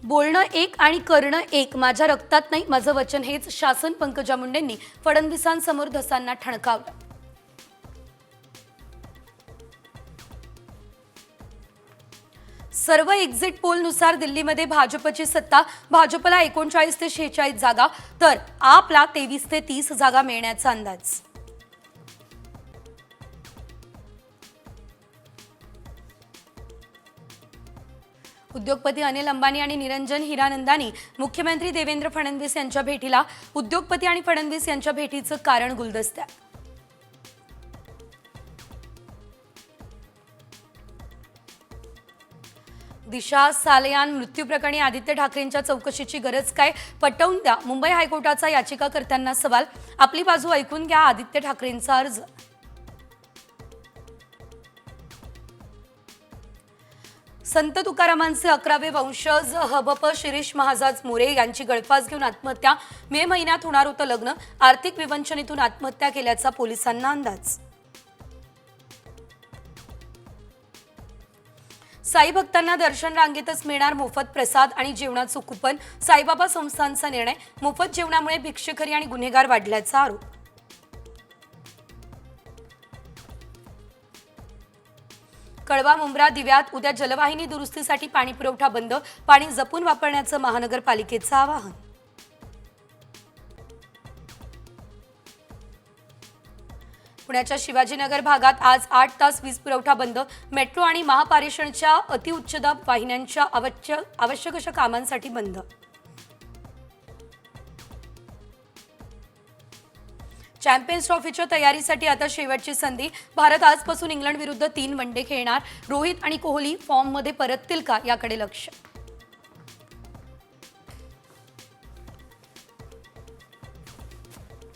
बोलणं एक आणि करणं एक, माझ्या रक्तात नाही माझं वचन हेच शासन पंकजा मुंडेंनी फडणवीसांसमोर धसांना ठणकावलं। सर्व एक्झिट पोलनुसार दिल्लीमध्ये भाजपची सत्ता, भाजपला 39 ते 46 जागा तर आपला 23 ते 30 जागा मिळण्याचा अंदाज। उद्योगपती अनिल अंबानी आणि निरंजन हिरानंदानी मुख्यमंत्री देवेंद्र फडणवीस यांच्या भेटीला। उद्योगपती आणि फडणवीस यांच्या भेटीचं कारण गुलदस्त्यात। दिशा सालेयान मृत्यू प्रकरणी आदित्य ठाकरेंच्या चौकशीची गरज काय, पटवून द्या। मुंबई हायकोर्टाचा याचिकाकर्त्यांना सवाल, आपली बाजू ऐकून घ्या आदित्य ठाकरेंचा अर्ज। संत तुकारामांचे 11वे वंशज हबप शिरीष महाराज मोरे यांची गळफास घेऊन आत्महत्या। मे महिन्यात होणार होतं लग्न, आर्थिक विवंचनेतून आत्महत्या केल्याचा पोलिसांना अंदाज। साई भक्तांना दर्शन रांगेतच मिळणार मोफत प्रसाद आणि जेवणाचं कुपन, साईबाबा संस्थांचा निर्णय। मोफत जेवणामुळे भिक्षेखोरी आणि गुन्हेगार वाढल्याचा आरोप। कळवा मुंब्रा दिव्यात उद्या जलवाहिनी दुरुस्तीसाठी पाणी पुरवठा बंद, पाणी जपून वापरण्याचं महानगरपालिकेचं आवाहन। पुण्याच्या शिवाजीनगर भागात आज 8 तास वीज पुरवठा बंद, मेट्रो आणि महापारेषणच्या अतिउच्चदाब वाहिन्यांच्या आवश्यक अशा कामांसाठी बंद। चॅम्पियन्स ट्रॉफीच्या तयारीसाठी आता शेवटची संधी, भारत आजपासून इंग्लंड विरुद्ध 3 वनडे खेळणार। रोहित आणि कोहली फॉर्ममध्ये परततील का याकडे लक्ष।